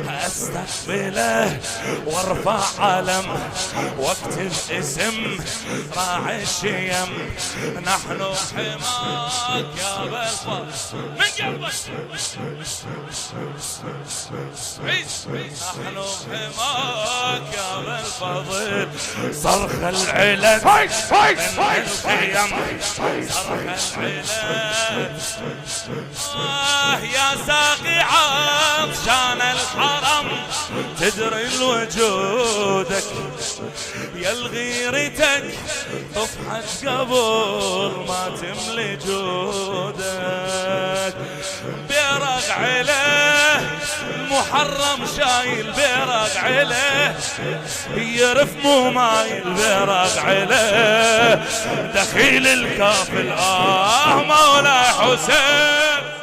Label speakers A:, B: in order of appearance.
A: استقبله وارفع علم واكتب اسم راعي الشيم. نحن حماك يا بالفضل من قلبك، نحن حماك يا بالفضل. صرخ العلن من الخيم، صرخ العلن يا ساقي عطشان الحرم. تدري لوجودك يا الغيرتك طفحت قبل ما تملي جودك. بيرق عليه المحرم شايل بيرق عليه، يرف مو مايل بيرق عليه. دخيل الكافل مولاي حسين